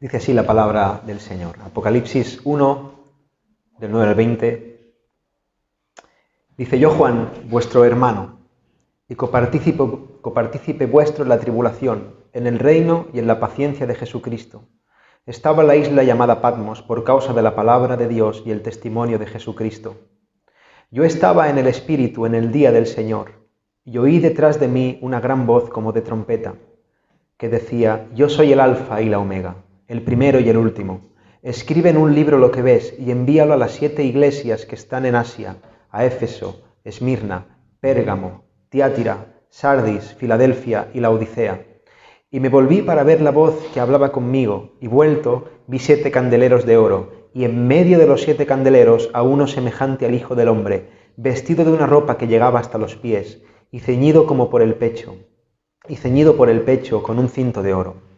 Dice así la palabra del Señor. Apocalipsis 1, del 9 al 20. Dice: Yo, Juan, vuestro hermano, y copartícipe vuestro en la tribulación, en el reino y en la paciencia de Jesucristo. Estaba en la isla llamada Patmos por causa de la palabra de Dios y el testimonio de Jesucristo. Yo estaba en el Espíritu en el día del Señor, y oí detrás de mí una gran voz como de trompeta, que decía: Yo soy el Alfa y la Omega, el primero y el último. Escribe en un libro lo que ves y envíalo a las 7 iglesias que están en Asia, a Éfeso, Esmirna, Pérgamo, Tiátira, Sardis, Filadelfia y Laodicea. Y me volví para ver la voz que hablaba conmigo, y vuelto vi 7 candeleros de oro, y en medio de los 7 candeleros a uno semejante al Hijo del Hombre, vestido de una ropa que llegaba hasta los pies, y ceñido por el pecho con un cinto de oro.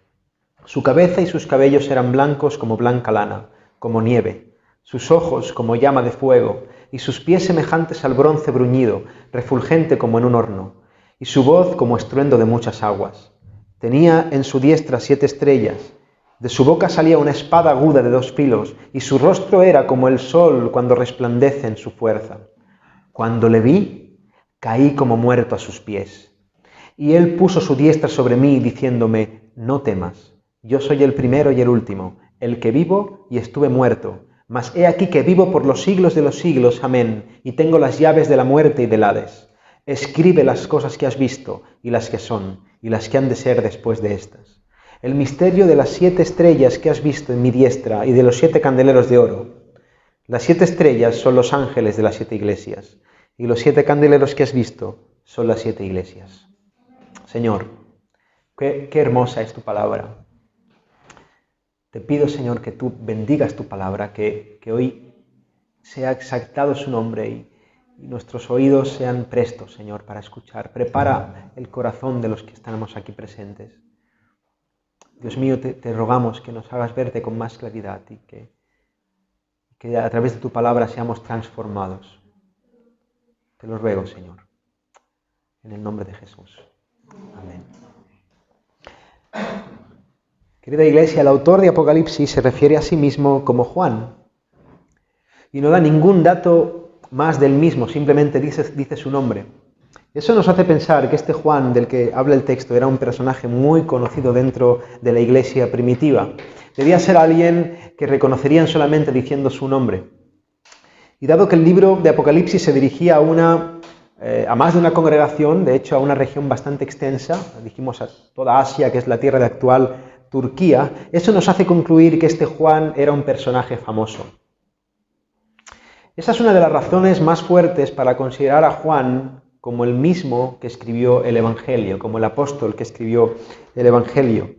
Su cabeza y sus cabellos eran blancos como blanca lana, como nieve, sus ojos como llama de fuego, y sus pies semejantes al bronce bruñido, refulgente como en un horno, y su voz como estruendo de muchas aguas. Tenía en su diestra 7 estrellas, de su boca salía una espada aguda de 2 filos, y su rostro era como el sol cuando resplandece en su fuerza. Cuando le vi, caí como muerto a sus pies. Y él puso su diestra sobre mí, diciéndome: No temas, yo soy el primero y el último, el que vivo y estuve muerto, mas he aquí que vivo por los siglos de los siglos, amén, y tengo las llaves de la muerte y del Hades. Escribe las cosas que has visto, y las que son, y las que han de ser después de estas. El misterio de las 7 estrellas que has visto en mi diestra, y de los 7 candeleros de oro. Las 7 estrellas son los ángeles de las 7 iglesias, y los 7 candeleros que has visto son las 7 iglesias. Señor, qué hermosa es tu palabra. Te pido, Señor, que tú bendigas tu palabra, que hoy sea exaltado su nombre y nuestros oídos sean prestos, Señor, para escuchar. Prepara el corazón de los que estamos aquí presentes. Dios mío, te rogamos que nos hagas verte con más claridad y que a través de tu palabra seamos transformados. Te lo ruego, Señor, en el nombre de Jesús. Amén. Querida Iglesia, el autor de Apocalipsis se refiere a sí mismo como Juan y no da ningún dato más del mismo, simplemente dice su nombre. Eso nos hace pensar que este Juan del que habla el texto era un personaje muy conocido dentro de la Iglesia primitiva. Debía ser alguien que reconocerían solamente diciendo su nombre. Y dado que el libro de Apocalipsis se dirigía a más de una congregación, de hecho a una región bastante extensa, dijimos a toda Asia, que es la tierra de actual Turquía, eso nos hace concluir que este Juan era un personaje famoso. Esa es una de las razones más fuertes para considerar a Juan como el mismo que escribió el Evangelio, como el apóstol que escribió el Evangelio.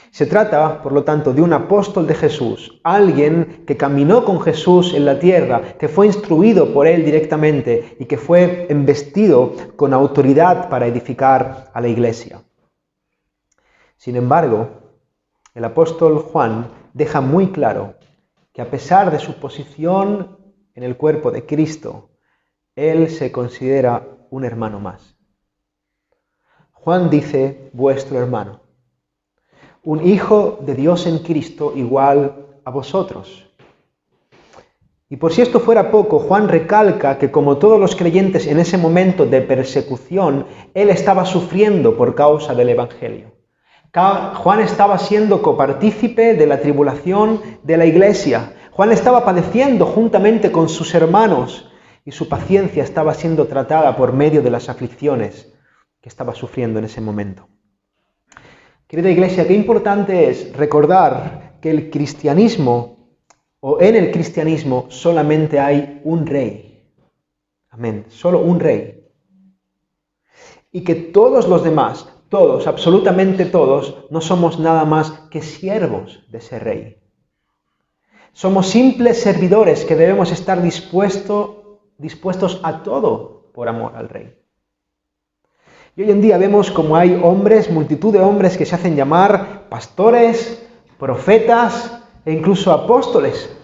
Se trata, por lo tanto, de un apóstol de Jesús, alguien que caminó con Jesús en la tierra, que fue instruido por él directamente y que fue embestido con autoridad para edificar a la iglesia. Sin embargo, el apóstol Juan deja muy claro que a pesar de su posición en el cuerpo de Cristo, él se considera un hermano más. Juan dice: vuestro hermano, un hijo de Dios en Cristo igual a vosotros. Y por si esto fuera poco, Juan recalca que como todos los creyentes en ese momento de persecución, él estaba sufriendo por causa del Evangelio. Juan estaba siendo copartícipe de la tribulación de la iglesia. Juan estaba padeciendo juntamente con sus hermanos y su paciencia estaba siendo tratada por medio de las aflicciones que estaba sufriendo en ese momento. Querida iglesia, qué importante es recordar que el cristianismo, o en el cristianismo, solamente hay un rey. Amén, solo un rey. Y que todos los demás, todos, absolutamente todos, no somos nada más que siervos de ese rey. Somos simples servidores que debemos estar dispuestos a todo por amor al rey. Y hoy en día vemos como hay hombres, multitud de hombres que se hacen llamar pastores, profetas e incluso apóstoles.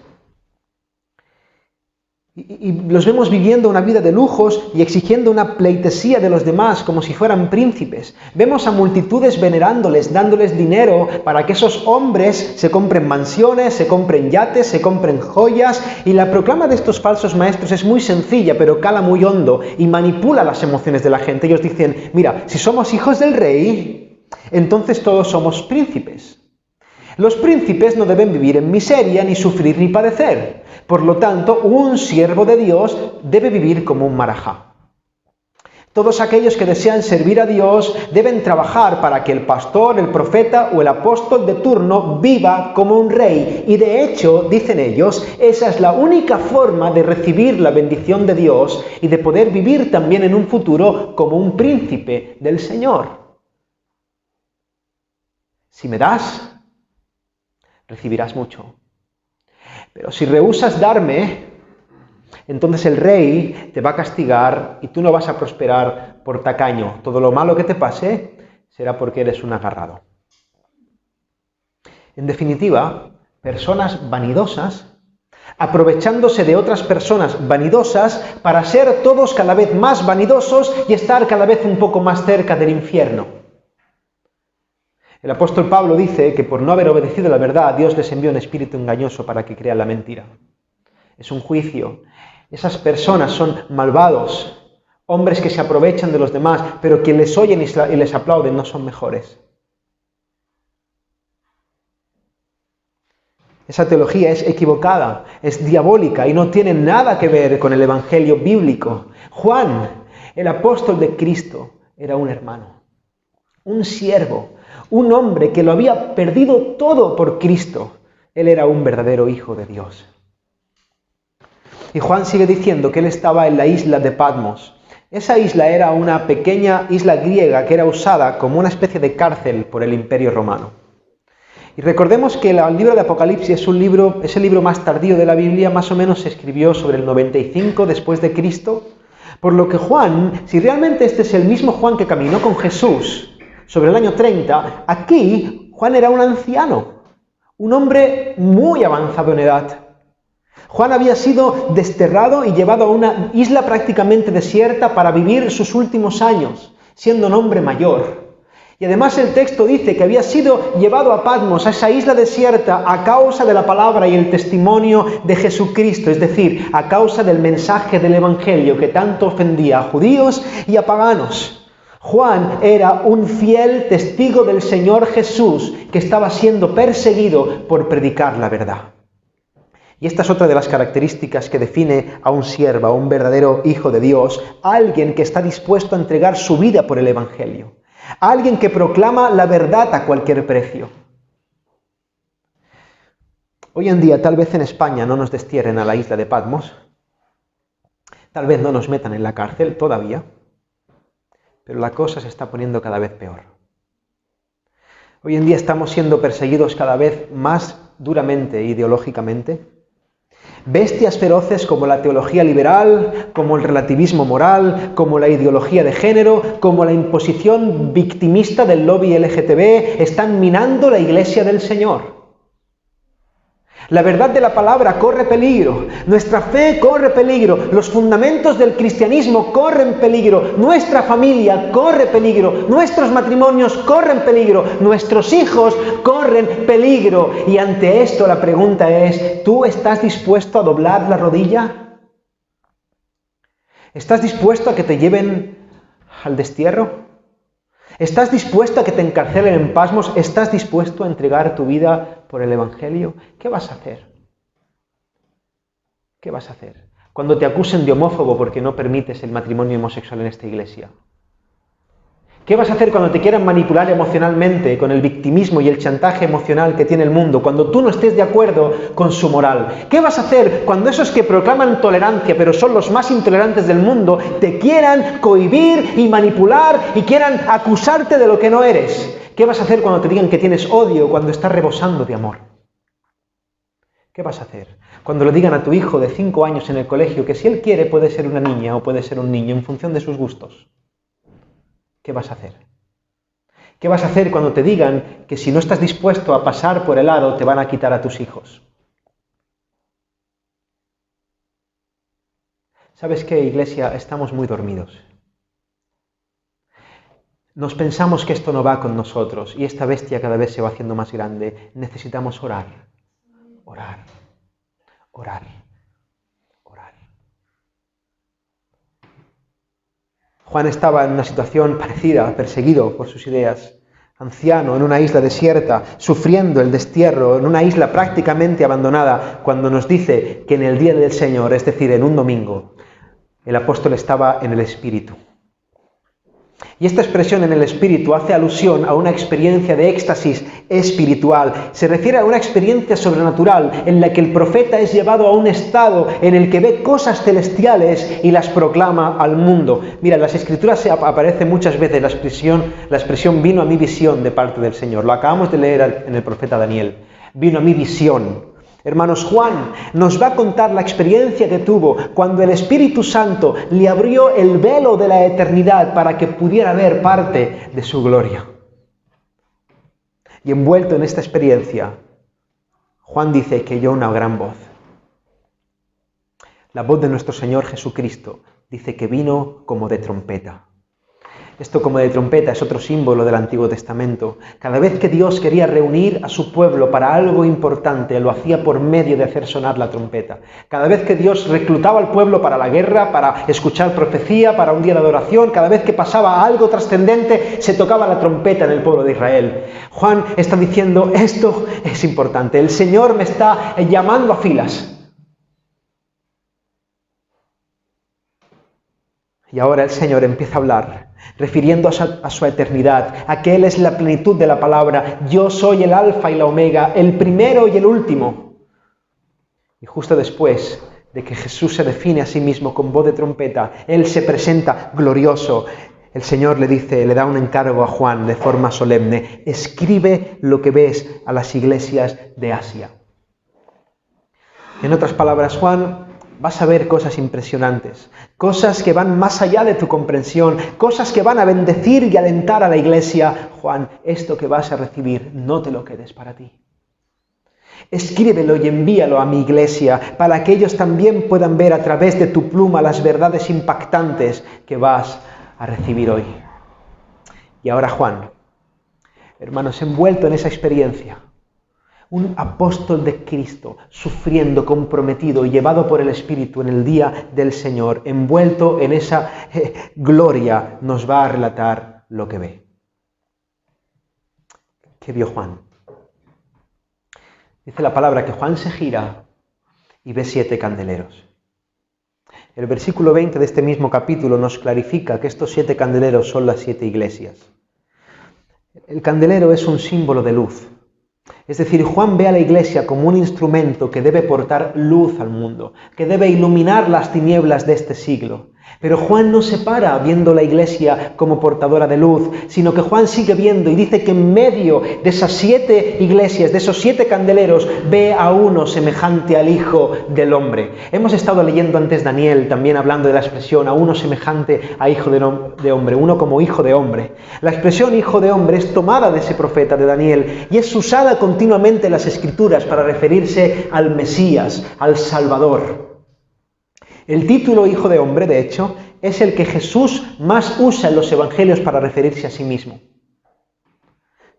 Y los vemos viviendo una vida de lujos y exigiendo una pleitesía de los demás como si fueran príncipes. Vemos a multitudes venerándoles, dándoles dinero para que esos hombres se compren mansiones, se compren yates, se compren joyas. Y la proclama de estos falsos maestros es muy sencilla, pero cala muy hondo y manipula las emociones de la gente. Ellos dicen, mira, si somos hijos del rey, entonces todos somos príncipes. Los príncipes no deben vivir en miseria, ni sufrir, ni padecer. Por lo tanto, un siervo de Dios debe vivir como un marajá. Todos aquellos que desean servir a Dios deben trabajar para que el pastor, el profeta o el apóstol de turno viva como un rey. Y de hecho, dicen ellos, esa es la única forma de recibir la bendición de Dios y de poder vivir también en un futuro como un príncipe del Señor. Si me das, recibirás mucho. Pero si rehusas darme, entonces el rey te va a castigar y tú no vas a prosperar por tacaño. Todo lo malo que te pase será porque eres un agarrado. En definitiva, personas vanidosas, aprovechándose de otras personas vanidosas para ser todos cada vez más vanidosos y estar cada vez un poco más cerca del infierno. El apóstol Pablo dice que por no haber obedecido la verdad, Dios les envió un espíritu engañoso para que crean la mentira. Es un juicio. Esas personas son malvados, hombres que se aprovechan de los demás, pero quien les oyen y les aplauden no son mejores. Esa teología es equivocada, es diabólica y no tiene nada que ver con el evangelio bíblico. Juan, el apóstol de Cristo, era un hermano, un siervo, un hombre que lo había perdido todo por Cristo. Él era un verdadero hijo de Dios. Y Juan sigue diciendo que él estaba en la isla de Patmos. Esa isla era una pequeña isla griega que era usada como una especie de cárcel por el Imperio Romano. Y recordemos que el libro de Apocalipsis es el libro más tardío de la Biblia, más o menos se escribió sobre el 95 después de Cristo, por lo que Juan, si realmente este es el mismo Juan que caminó con Jesús sobre el año 30, aquí Juan era un anciano, un hombre muy avanzado en edad. Juan había sido desterrado y llevado a una isla prácticamente desierta para vivir sus últimos años, siendo un hombre mayor. Y además el texto dice que había sido llevado a Patmos, a esa isla desierta, a causa de la palabra y el testimonio de Jesucristo, es decir, a causa del mensaje del Evangelio que tanto ofendía a judíos y a paganos. Juan era un fiel testigo del Señor Jesús que estaba siendo perseguido por predicar la verdad. Y esta es otra de las características que define a un siervo, a un verdadero hijo de Dios, alguien que está dispuesto a entregar su vida por el Evangelio, alguien que proclama la verdad a cualquier precio. Hoy en día, tal vez en España no nos destierren a la isla de Patmos, tal vez no nos metan en la cárcel todavía, pero la cosa se está poniendo cada vez peor. Hoy en día estamos siendo perseguidos cada vez más duramente ideológicamente. Bestias feroces como la teología liberal, como el relativismo moral, como la ideología de género, como la imposición victimista del lobby LGTB, están minando la Iglesia del Señor. La verdad de la palabra corre peligro, nuestra fe corre peligro, los fundamentos del cristianismo corren peligro, nuestra familia corre peligro, nuestros matrimonios corren peligro, nuestros hijos corren peligro. Y ante esto la pregunta es, ¿tú estás dispuesto a doblar la rodilla? ¿Estás dispuesto a que te lleven al destierro? ¿Estás dispuesto a que te encarcelen en Patmos? ¿Estás dispuesto a entregar tu vida por el Evangelio? ¿Qué vas a hacer? ¿Qué vas a hacer cuando te acusen de homófobo porque no permites el matrimonio homosexual en esta iglesia? ¿Qué vas a hacer cuando te quieran manipular emocionalmente con el victimismo y el chantaje emocional que tiene el mundo, cuando tú no estés de acuerdo con su moral? ¿Qué vas a hacer cuando esos que proclaman tolerancia, pero son los más intolerantes del mundo, te quieran cohibir y manipular y quieran acusarte de lo que no eres? ¿Qué vas a hacer cuando te digan que tienes odio cuando estás rebosando de amor? ¿Qué vas a hacer cuando le digan a tu hijo de 5 años en el colegio que si él quiere puede ser una niña o puede ser un niño en función de sus gustos? ¿Qué vas a hacer? ¿Qué vas a hacer cuando te digan que si no estás dispuesto a pasar por el aro te van a quitar a tus hijos? ¿Sabes qué, iglesia? Estamos muy dormidos. Nos pensamos que esto no va con nosotros y esta bestia cada vez se va haciendo más grande. Necesitamos orar, orar, orar, orar. Juan estaba en una situación parecida, perseguido por sus ideas, anciano en una isla desierta, sufriendo el destierro, en una isla prácticamente abandonada, cuando nos dice que en el día del Señor, es decir, en un domingo, el apóstol estaba en el Espíritu. Y esta expresión en el Espíritu hace alusión a una experiencia de éxtasis espiritual. Se refiere a una experiencia sobrenatural en la que el profeta es llevado a un estado en el que ve cosas celestiales y las proclama al mundo. Mira, en las Escrituras aparece muchas veces la expresión vino a mi visión de parte del Señor. Lo acabamos de leer en el profeta Daniel. Vino a mi visión. Hermanos, Juan nos va a contar la experiencia que tuvo cuando el Espíritu Santo le abrió el velo de la eternidad para que pudiera ver parte de su gloria. Y envuelto en esta experiencia, Juan dice que oyó una gran voz. La voz de nuestro Señor Jesucristo dice que vino como de trompeta. Esto como de trompeta es otro símbolo del Antiguo Testamento. Cada vez que Dios quería reunir a su pueblo para algo importante, lo hacía por medio de hacer sonar la trompeta. Cada vez que Dios reclutaba al pueblo para la guerra, para escuchar profecía, para un día de adoración, cada vez que pasaba algo trascendente, se tocaba la trompeta en el pueblo de Israel. Juan está diciendo, esto es importante, el Señor me está llamando a filas. Y ahora el Señor empieza a hablar, refiriendo a su eternidad, a que Él es la plenitud de la palabra. Yo soy el alfa y la omega, el primero y el último. Y justo después de que Jesús se define a sí mismo con voz de trompeta, Él se presenta glorioso. El Señor le da un encargo a Juan de forma solemne. Escribe lo que ves a las iglesias de Asia. En otras palabras, Juan, vas a ver cosas impresionantes, cosas que van más allá de tu comprensión, cosas que van a bendecir y alentar a la iglesia. Juan, esto que vas a recibir, no te lo quedes para ti. Escríbelo y envíalo a mi iglesia para que ellos también puedan ver a través de tu pluma las verdades impactantes que vas a recibir hoy. Y ahora Juan, hermanos, envuelto en esa experiencia, un apóstol de Cristo, sufriendo, comprometido y llevado por el Espíritu en el día del Señor, envuelto en esa gloria, nos va a relatar lo que ve. ¿Qué vio Juan? Dice la palabra que Juan se gira y ve 7 candeleros. El versículo 20 de este mismo capítulo nos clarifica que estos 7 candeleros son las 7 iglesias. El candelero es un símbolo de luz. Es decir, Juan ve a la iglesia como un instrumento que debe portar luz al mundo, que debe iluminar las tinieblas de este siglo. Pero Juan no se para viendo la iglesia como portadora de luz, sino que Juan sigue viendo y dice que en medio de esas 7 iglesias, de esos 7 candeleros, ve a uno semejante al Hijo del Hombre. Hemos estado leyendo antes Daniel, también hablando de la expresión a uno semejante a Hijo de Hombre, uno como Hijo de Hombre. La expresión Hijo de Hombre es tomada de ese profeta de Daniel y es usada continuamente en las Escrituras para referirse al Mesías, al Salvador. El título Hijo de Hombre, de hecho, es el que Jesús más usa en los evangelios para referirse a sí mismo.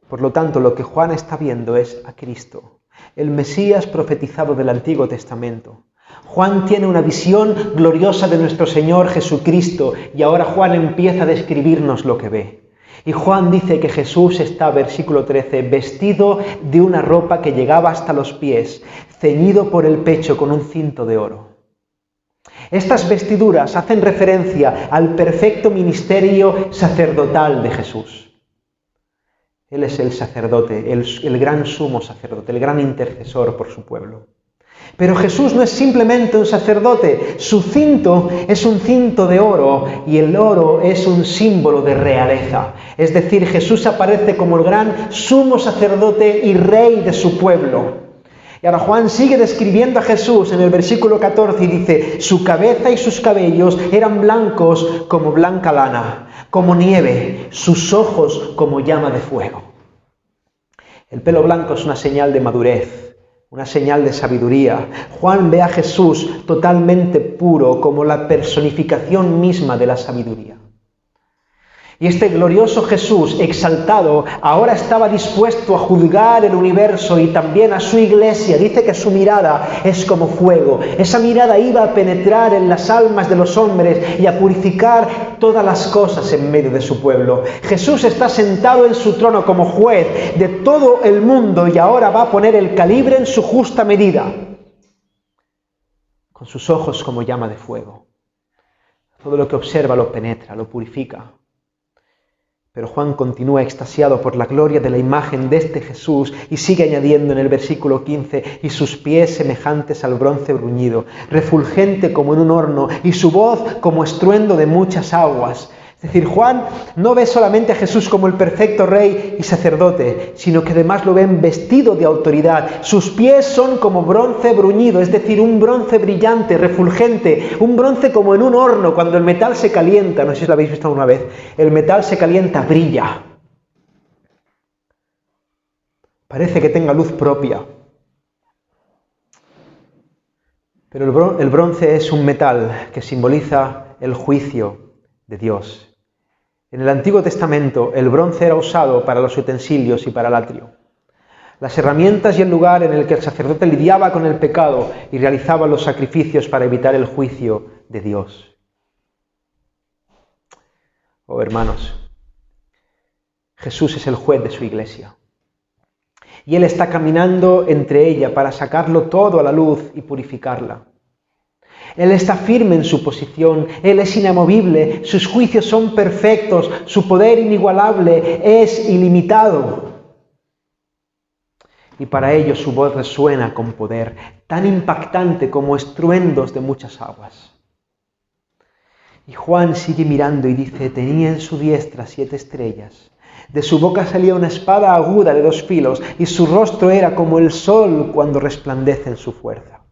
Por lo tanto, lo que Juan está viendo es a Cristo, el Mesías profetizado del Antiguo Testamento. Juan tiene una visión gloriosa de nuestro Señor Jesucristo y ahora Juan empieza a describirnos lo que ve. Y Juan dice que Jesús está, versículo 13, vestido de una ropa que llegaba hasta los pies, ceñido por el pecho con un cinto de oro. Estas vestiduras hacen referencia al perfecto ministerio sacerdotal de Jesús. Él es el sacerdote, el gran sumo sacerdote, el gran intercesor por su pueblo. Pero Jesús no es simplemente un sacerdote, su cinto es un cinto de oro y el oro es un símbolo de realeza. Es decir, Jesús aparece como el gran sumo sacerdote y rey de su pueblo. Y ahora Juan sigue describiendo a Jesús en el versículo 14 y dice, su cabeza y sus cabellos eran blancos como blanca lana, como nieve, sus ojos como llama de fuego. El pelo blanco es una señal de madurez, una señal de sabiduría. Juan ve a Jesús totalmente puro, como la personificación misma de la sabiduría. Y este glorioso Jesús exaltado ahora estaba dispuesto a juzgar el universo y también a su iglesia. Dice que su mirada es como fuego. Esa mirada iba a penetrar en las almas de los hombres y a purificar todas las cosas en medio de su pueblo. Jesús está sentado en su trono como juez de todo el mundo y ahora va a poner el calibre en su justa medida, con sus ojos como llama de fuego. Todo lo que observa lo penetra, lo purifica. Pero Juan continúa extasiado por la gloria de la imagen de este Jesús y sigue añadiendo en el versículo 15, y sus pies semejantes al bronce bruñido, refulgente como en un horno, y su voz como estruendo de muchas aguas. Es decir, Juan no ve solamente a Jesús como el perfecto rey y sacerdote, sino que además lo ven vestido de autoridad. Sus pies son como bronce bruñido, es decir, un bronce brillante, refulgente, un bronce como en un horno. Cuando el metal se calienta, no sé si lo habéis visto alguna vez, el metal se calienta, brilla. Parece que tenga luz propia. Pero el bronce es un metal que simboliza el juicio de Dios. En el Antiguo Testamento el bronce era usado para los utensilios y para el atrio. Las herramientas y el lugar en el que el sacerdote lidiaba con el pecado y realizaba los sacrificios para evitar el juicio de Dios. Oh hermanos, Jesús es el juez de su iglesia. Y Él está caminando entre ella para sacarlo todo a la luz y purificarla. Él está firme en su posición, Él es inamovible, sus juicios son perfectos, su poder inigualable es ilimitado. Y para ello su voz resuena con poder, tan impactante como estruendos de muchas aguas. Y Juan sigue mirando y dice, tenía en su diestra 7 estrellas. De su boca salía una espada aguda de 2 filos, y su rostro era como el sol cuando resplandece en su fuerza.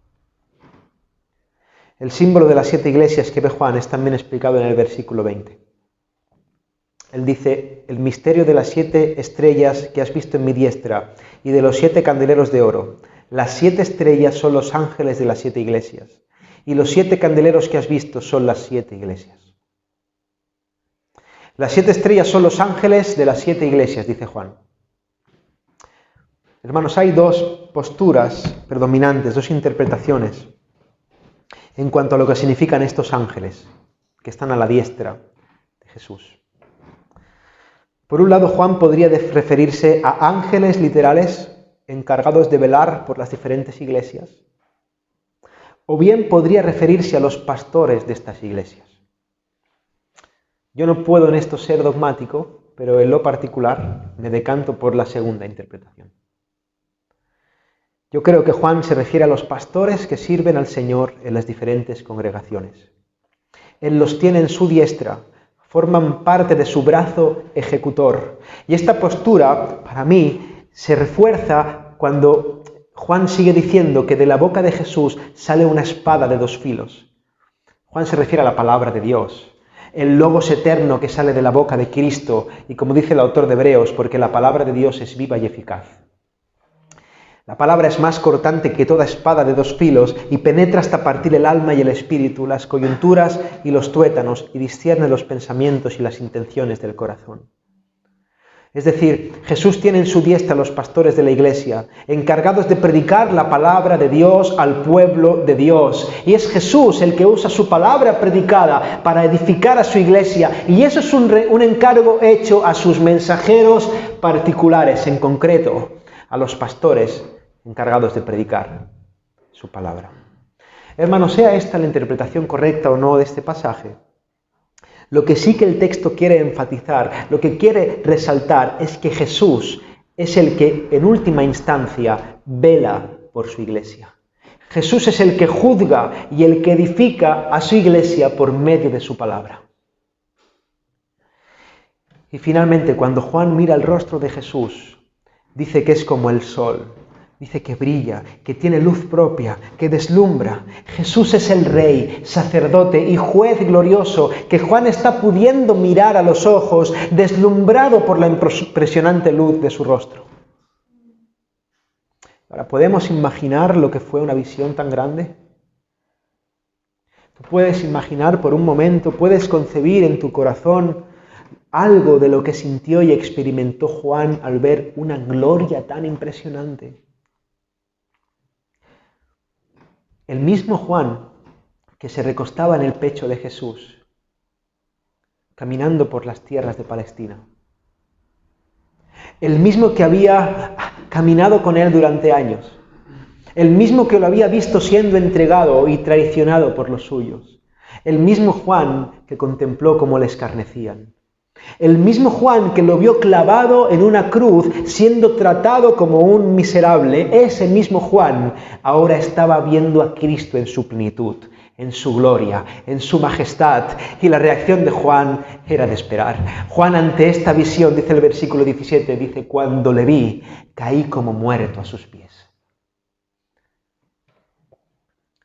El símbolo de las 7 iglesias que ve Juan es también explicado en el versículo 20. Él dice, el misterio de las 7 estrellas que has visto en mi diestra y de los 7 candeleros de oro. Las 7 estrellas son los ángeles de las 7 iglesias y los 7 candeleros que has visto son las 7 iglesias. Las 7 estrellas son los ángeles de las 7 iglesias, dice Juan. Hermanos, hay 2 posturas predominantes, 2 interpretaciones en cuanto a lo que significan estos ángeles que están a la diestra de Jesús. Por un lado, Juan podría referirse a ángeles literales encargados de velar por las diferentes iglesias, o bien podría referirse a los pastores de estas iglesias. Yo no puedo en esto ser dogmático, pero en lo particular me decanto por la segunda interpretación. Yo creo que Juan se refiere a los pastores que sirven al Señor en las diferentes congregaciones. Él los tiene en su diestra, forman parte de su brazo ejecutor. Y esta postura, para mí, se refuerza cuando Juan sigue diciendo que de la boca de Jesús sale una espada de 2 filos. Juan se refiere a la palabra de Dios, el logos eterno que sale de la boca de Cristo, y como dice el autor de Hebreos, porque la palabra de Dios es viva y eficaz. La palabra es más cortante que toda espada de 2 filos y penetra hasta partir el alma y el espíritu, las coyunturas y los tuétanos, y discierne los pensamientos y las intenciones del corazón. Es decir, Jesús tiene en su diestra a los pastores de la iglesia, encargados de predicar la palabra de Dios al pueblo de Dios. Y es Jesús el que usa su palabra predicada para edificar a su iglesia. Y eso es un encargo hecho a sus mensajeros particulares, en concreto a los pastores encargados de predicar su palabra. Hermanos, sea esta la interpretación correcta o no de este pasaje, lo que sí que el texto quiere enfatizar, lo que quiere resaltar es que Jesús es el que en última instancia vela por su iglesia. Jesús es el que juzga y el que edifica a su iglesia por medio de su palabra. Y finalmente, cuando Juan mira el rostro de Jesús, dice que es como el sol. Dice que brilla, que tiene luz propia, que deslumbra. Jesús es el Rey, sacerdote y juez glorioso que Juan está pudiendo mirar a los ojos, deslumbrado por la impresionante luz de su rostro. Ahora, ¿podemos imaginar lo que fue una visión tan grande? ¿Tú puedes imaginar por un momento, puedes concebir en tu corazón algo de lo que sintió y experimentó Juan al ver una gloria tan impresionante? El mismo Juan que se recostaba en el pecho de Jesús, caminando por las tierras de Palestina. El mismo que había caminado con él durante años. El mismo que lo había visto siendo entregado y traicionado por los suyos. El mismo Juan que contempló cómo le escarnecían. El mismo Juan que lo vio clavado en una cruz, siendo tratado como un miserable. Ese mismo Juan ahora estaba viendo a Cristo en su plenitud, en su gloria, en su majestad. Y la reacción de Juan era de esperar. Juan, ante esta visión, dice el versículo 17, dice: cuando le vi, caí como muerto a sus pies.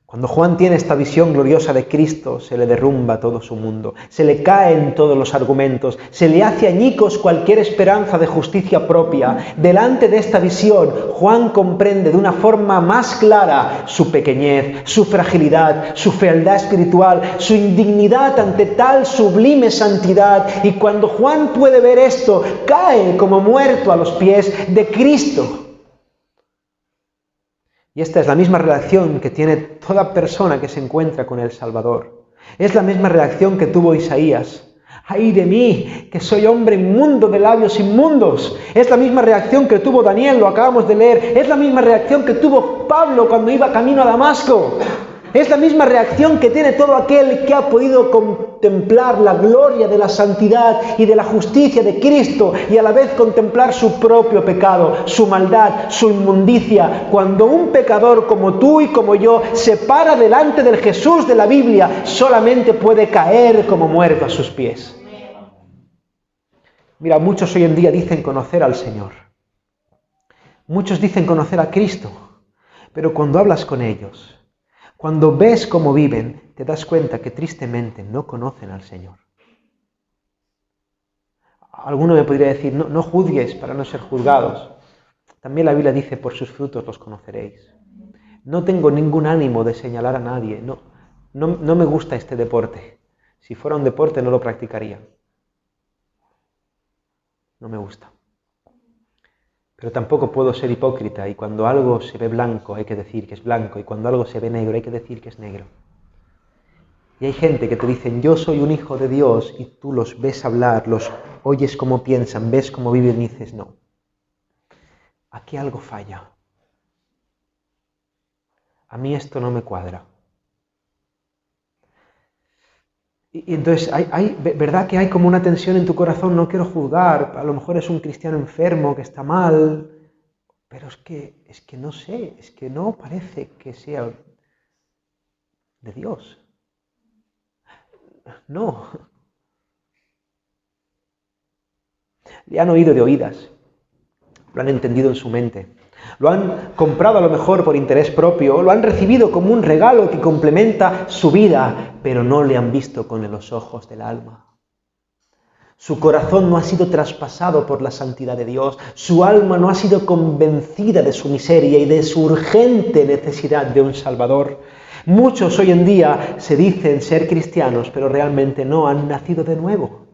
Cuando Juan tiene esta visión gloriosa de Cristo, se le derrumba todo su mundo, se le caen todos los argumentos, se le hace añicos cualquier esperanza de justicia propia. Delante de esta visión, Juan comprende de una forma más clara su pequeñez, su fragilidad, su fealdad espiritual, su indignidad ante tal sublime santidad. Y cuando Juan puede ver esto, cae como muerto a los pies de Cristo. Y esta es la misma reacción que tiene toda persona que se encuentra con el Salvador. Es la misma reacción que tuvo Isaías. ¡Ay de mí, que soy hombre inmundo de labios inmundos! Es la misma reacción que tuvo Daniel, lo acabamos de leer. Es la misma reacción que tuvo Pablo cuando iba camino a Damasco. Es la misma reacción que tiene todo aquel que ha podido contemplar la gloria de la santidad y de la justicia de Cristo y a la vez contemplar su propio pecado, su maldad, su inmundicia. Cuando un pecador como tú y como yo se para delante del Jesús de la Biblia, solamente puede caer como muerto a sus pies. Mira, muchos hoy en día dicen conocer al Señor. Muchos dicen conocer a Cristo, pero cuando hablas con ellos, cuando ves cómo viven, te das cuenta que tristemente no conocen al Señor. Alguno me podría decir, no juzgues para no ser juzgados. También la Biblia dice, por sus frutos los conoceréis. No tengo ningún ánimo de señalar a nadie. No me gusta este deporte. Si fuera un deporte no lo practicaría. No me gusta. Pero tampoco puedo ser hipócrita y cuando algo se ve blanco hay que decir que es blanco y cuando algo se ve negro hay que decir que es negro. Y hay gente que te dicen, yo soy un hijo de Dios y tú los ves hablar, los oyes cómo piensan, ves cómo viven y dices, no. Aquí algo falla. A mí esto no me cuadra. Y entonces, ¿verdad que hay como una tensión en tu corazón? No quiero juzgar, a lo mejor es un cristiano enfermo que está mal, pero es que no sé, es que no parece que sea de Dios. No. Le han oído de oídas, lo han entendido en su mente. Lo han comprado a lo mejor por interés propio, lo han recibido como un regalo que complementa su vida, pero no le han visto con los ojos del alma. Su corazón no ha sido traspasado por la santidad de Dios, su alma no ha sido convencida de su miseria y de su urgente necesidad de un Salvador. Muchos hoy en día se dicen ser cristianos, pero realmente no han nacido de nuevo.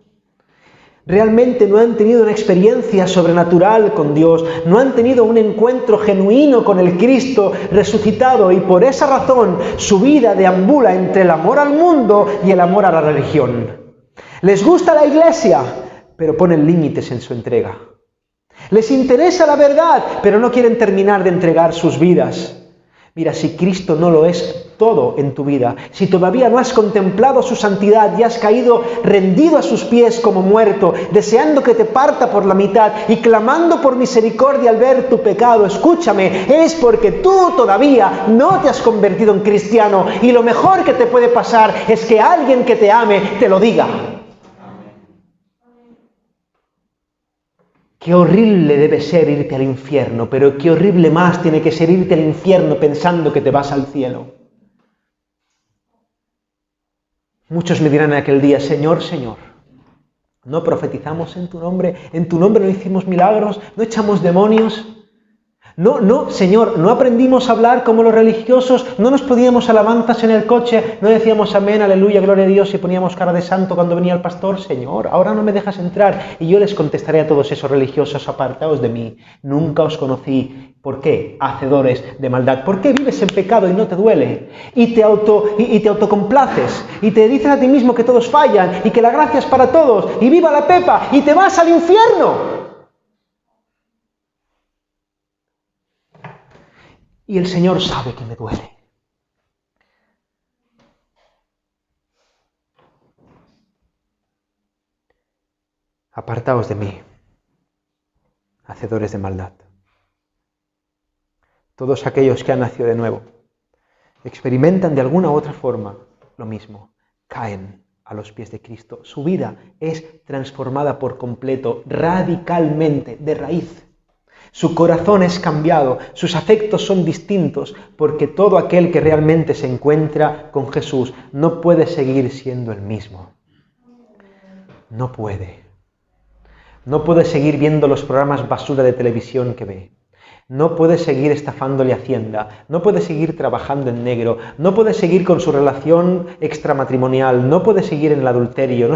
Realmente no han tenido una experiencia sobrenatural con Dios, no han tenido un encuentro genuino con el Cristo resucitado y por esa razón su vida deambula entre el amor al mundo y el amor a la religión. Les gusta la iglesia, pero ponen límites en su entrega. Les interesa la verdad, pero no quieren terminar de entregar sus vidas. Mira, si Cristo no lo es todo en tu vida, si todavía no has contemplado su santidad y has caído rendido a sus pies como muerto, deseando que te parta por la mitad y clamando por misericordia al ver tu pecado, escúchame, es porque tú todavía no te has convertido en cristiano y lo mejor que te puede pasar es que alguien que te ame te lo diga. Qué horrible debe ser irte al infierno, pero qué horrible más tiene que ser irte al infierno pensando que te vas al cielo. Muchos me dirán en aquel día, Señor, Señor, ¿no profetizamos en tu nombre no hicimos milagros, no echamos demonios, No, Señor, no aprendimos a hablar como los religiosos, no nos poníamos alabanzas en el coche, no decíamos amén, aleluya, gloria a Dios y poníamos cara de santo cuando venía el pastor. Señor, ahora no me dejas entrar. Y yo les contestaré a todos esos religiosos: apartaos de mí, nunca os conocí. ¿Por qué? Hacedores de maldad. ¿Por qué vives en pecado y no te duele? Y te autocomplaces y te dices a ti mismo que todos fallan y que la gracia es para todos y viva la Pepa y te vas al infierno. Y el Señor sabe que me duele. Apartaos de mí, hacedores de maldad. Todos aquellos que han nacido de nuevo experimentan de alguna u otra forma lo mismo. Caen a los pies de Cristo. Su vida es transformada por completo, radicalmente, de raíz. Su corazón es cambiado, sus afectos son distintos, porque todo aquel que realmente se encuentra con Jesús no puede seguir siendo el mismo. No puede. No puede seguir viendo los programas basura de televisión que ve. No puede seguir estafándole a Hacienda, no puede seguir trabajando en negro, no puede seguir con su relación extramatrimonial, no puede seguir en el adulterio,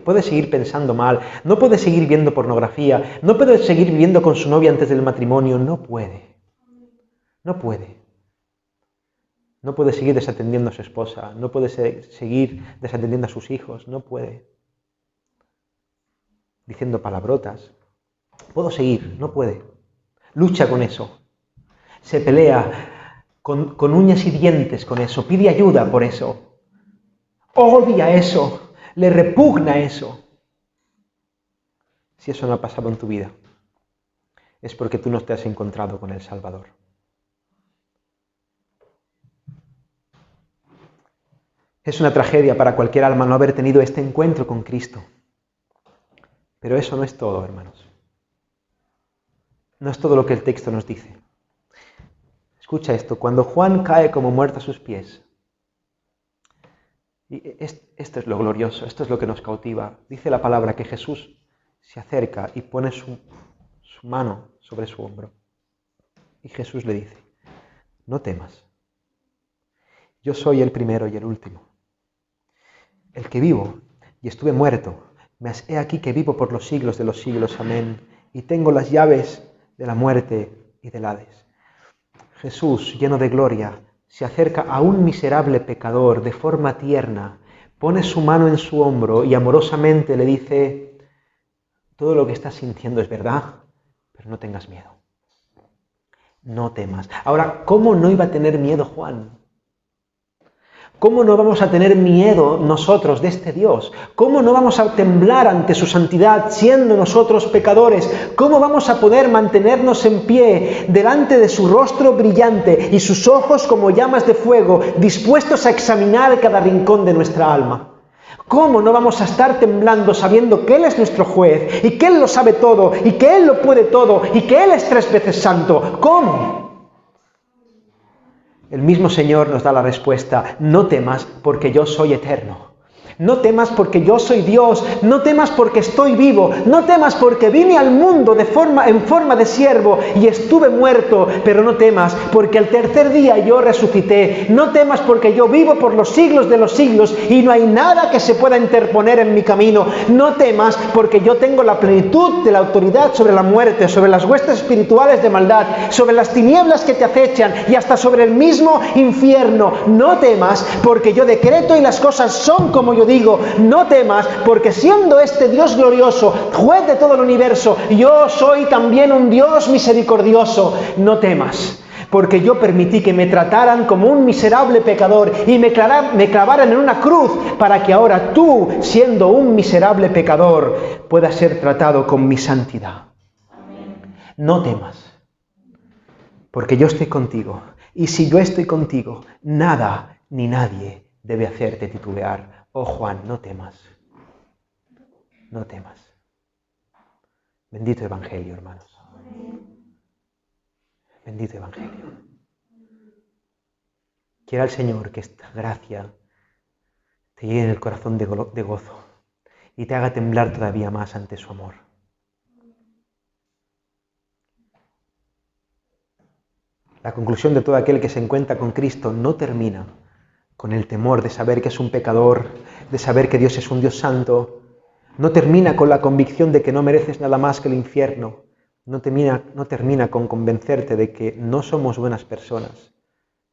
puede seguir pensando mal, no puede seguir viendo pornografía, no puede seguir viviendo con su novia antes del matrimonio, no puede. No puede. No puede seguir desatendiendo a su esposa, no puede seguir desatendiendo a sus hijos, no puede. Diciendo palabrotas. Puedo seguir, no puede. Lucha con eso, se pelea con uñas y dientes con eso, pide ayuda por eso, odia eso, le repugna eso. Si eso no ha pasado en tu vida, es porque tú no te has encontrado con el Salvador. Es una tragedia para cualquier alma no haber tenido este encuentro con Cristo. Pero eso no es todo, hermanos. No es todo lo que el texto nos dice. Escucha esto, cuando Juan cae como muerto a sus pies, y esto es lo glorioso, esto es lo que nos cautiva. Dice la palabra que Jesús se acerca y pone su mano sobre su hombro. Y Jesús le dice: no temas, yo soy el primero y el último, el que vivo y estuve muerto, mas he aquí que vivo por los siglos de los siglos, amén, y tengo las llaves de la muerte y del Hades. Jesús, lleno de gloria, se acerca a un miserable pecador de forma tierna, pone su mano en su hombro y amorosamente le dice: todo lo que estás sintiendo es verdad, pero no tengas miedo. No temas. Ahora, ¿cómo no iba a tener miedo Juan? ¿Cómo no vamos a tener miedo nosotros de este Dios? ¿Cómo no vamos a temblar ante su santidad siendo nosotros pecadores? ¿Cómo vamos a poder mantenernos en pie delante de su rostro brillante y sus ojos como llamas de fuego, dispuestos a examinar cada rincón de nuestra alma? ¿Cómo no vamos a estar temblando sabiendo que Él es nuestro juez y que Él lo sabe todo y que Él lo puede todo y que Él es 3 veces santo? ¿Cómo? El mismo Señor nos da la respuesta: no temas porque yo soy eterno. No temas porque yo soy Dios, no temas porque estoy vivo, no temas porque vine al mundo en forma de siervo y estuve muerto, pero no temas porque al tercer día yo resucité, no temas porque yo vivo por los siglos de los siglos y no hay nada que se pueda interponer en mi camino, no temas porque yo tengo la plenitud de la autoridad sobre la muerte, sobre las huestes espirituales de maldad, sobre las tinieblas que te acechan y hasta sobre el mismo infierno. No temas porque yo decreto y las cosas son como yo digo. No temas porque siendo este Dios glorioso, juez de todo el universo, yo soy también un Dios misericordioso. No temas porque yo permití que me trataran como un miserable pecador y me clavaran en una cruz para que ahora tú, siendo un miserable pecador, puedas ser tratado con mi santidad. No temas porque yo estoy contigo, y si yo estoy contigo, nada ni nadie debe hacerte titubear. Oh Juan, no temas. No temas. Bendito Evangelio, hermanos. Bendito Evangelio. Quiera el Señor que esta gracia te llene el corazón de gozo y te haga temblar todavía más ante su amor. La conclusión de todo aquel que se encuentra con Cristo no termina con el temor de saber que es un pecador, de saber que Dios es un Dios santo. No termina con la convicción de que no mereces nada más que el infierno. No termina con convencerte de que no somos buenas personas,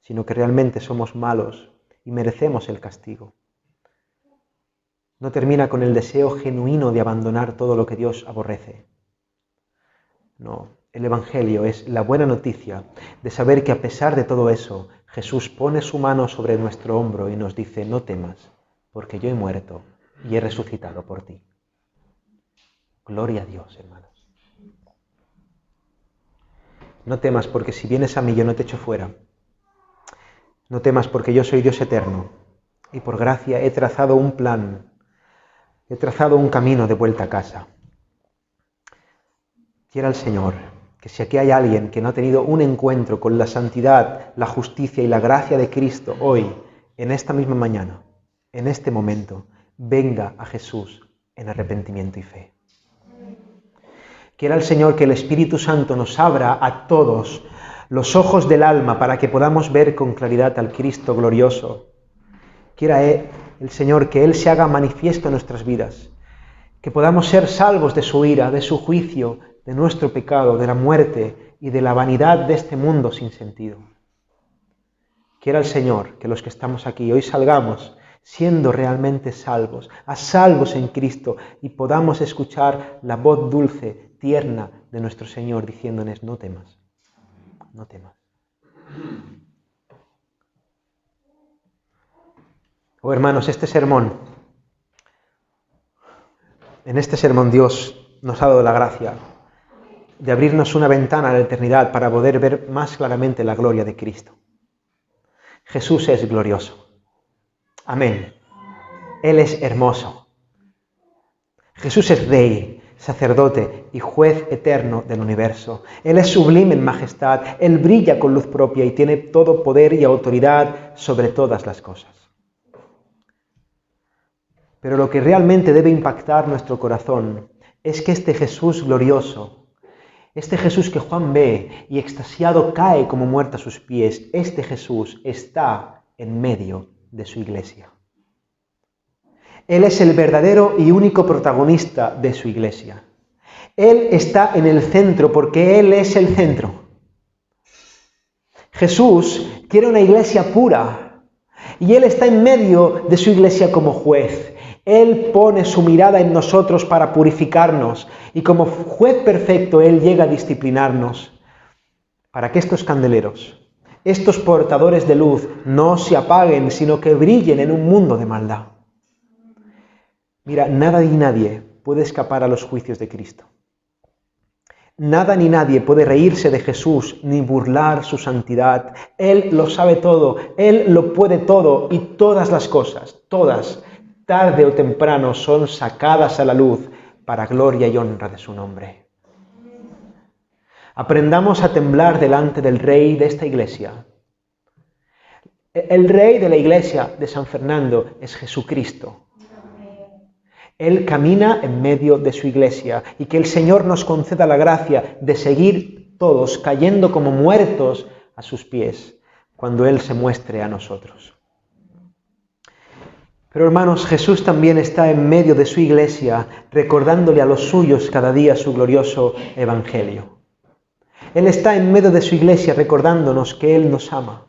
sino que realmente somos malos y merecemos el castigo. No termina con el deseo genuino de abandonar todo lo que Dios aborrece. No, el Evangelio es la buena noticia de saber que a pesar de todo eso, Jesús pone su mano sobre nuestro hombro y nos dice: no temas, porque yo he muerto y he resucitado por ti. Gloria a Dios, hermanos. No temas, porque si vienes a mí yo no te echo fuera. No temas, porque yo soy Dios eterno y por gracia he trazado un plan, he trazado un camino de vuelta a casa. Quiera el Señor que si aquí hay alguien que no ha tenido un encuentro con la santidad, la justicia y la gracia de Cristo hoy, en esta misma mañana, en este momento, venga a Jesús en arrepentimiento y fe. Quiera el Señor que el Espíritu Santo nos abra a todos los ojos del alma para que podamos ver con claridad al Cristo glorioso. Quiera el Señor que Él se haga manifiesto en nuestras vidas, que podamos ser salvos de su ira, de su juicio, de nuestro pecado, de la muerte y de la vanidad de este mundo sin sentido. Quiera el Señor que los que estamos aquí hoy salgamos siendo realmente salvos, a salvos en Cristo, y podamos escuchar la voz dulce, tierna de nuestro Señor diciéndonos: no temas, no temas. Oh hermanos, en este sermón Dios nos ha dado la gracia de abrirnos una ventana a la eternidad para poder ver más claramente la gloria de Cristo. Jesús es glorioso. Amén. Él es hermoso. Jesús es Rey, sacerdote y juez eterno del universo. Él es sublime en majestad. Él brilla con luz propia y tiene todo poder y autoridad sobre todas las cosas. Pero lo que realmente debe impactar nuestro corazón es que este Jesús glorioso, este Jesús que Juan ve y extasiado cae como muerto a sus pies, este Jesús está en medio de su iglesia. Él es el verdadero y único protagonista de su iglesia. Él está en el centro porque Él es el centro. Jesús quiere una iglesia pura y Él está en medio de su iglesia como juez. Él pone su mirada en nosotros para purificarnos y como juez perfecto Él llega a disciplinarnos para que estos candeleros, estos portadores de luz no se apaguen, sino que brillen en un mundo de maldad. Mira, nada ni nadie puede escapar a los juicios de Cristo. Nada ni nadie puede reírse de Jesús ni burlar su santidad. Él lo sabe todo, Él lo puede todo y todas las cosas, todas, tarde o temprano son sacadas a la luz para gloria y honra de su nombre. Aprendamos a temblar delante del Rey de esta iglesia. El Rey de la iglesia de San Fernando es Jesucristo. Él camina en medio de su iglesia y que el Señor nos conceda la gracia de seguir todos cayendo como muertos a sus pies cuando Él se muestre a nosotros. Pero hermanos, Jesús también está en medio de su iglesia, recordándole a los suyos cada día su glorioso evangelio. Él está en medio de su iglesia recordándonos que Él nos ama,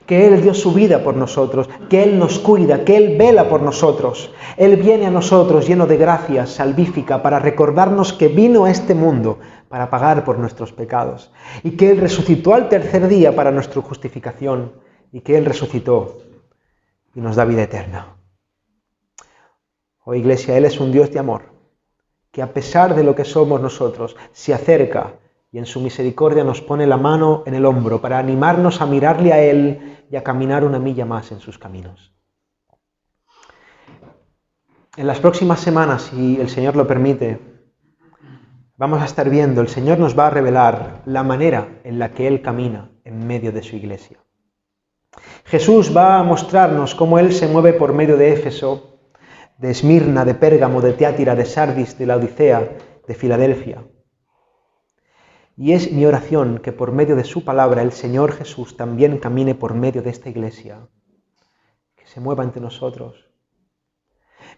que Él dio su vida por nosotros, que Él nos cuida, que Él vela por nosotros. Él viene a nosotros lleno de gracia salvífica para recordarnos que vino a este mundo para pagar por nuestros pecados y que Él resucitó al tercer día para nuestra justificación y que Él resucitó y nos da vida eterna. Oh iglesia, Él es un Dios de amor, que a pesar de lo que somos nosotros, se acerca y en su misericordia nos pone la mano en el hombro para animarnos a mirarle a Él y a caminar una milla más en sus caminos. En las próximas semanas, si el Señor lo permite, vamos a estar viendo, el Señor nos va a revelar la manera en la que Él camina en medio de su iglesia. Jesús va a mostrarnos cómo Él se mueve por medio de Éfeso, de Esmirna, de Pérgamo, de Tiatira, de Sardis, de Laodicea, de Filadelfia. Y es mi oración que por medio de su palabra el Señor Jesús también camine por medio de esta iglesia, que se mueva entre nosotros,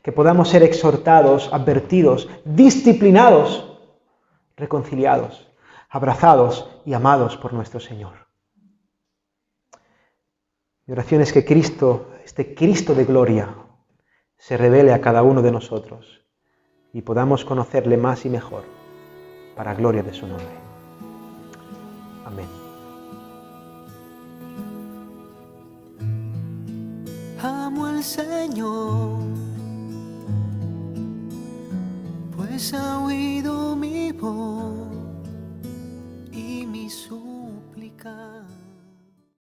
que podamos ser exhortados, advertidos, disciplinados, reconciliados, abrazados y amados por nuestro Señor. Mi oración es que Cristo, este Cristo de gloria, se revele a cada uno de nosotros y podamos conocerle más y mejor para gloria de su nombre. Amén. Amo al Señor, pues ha oído mi voz y mi súplica.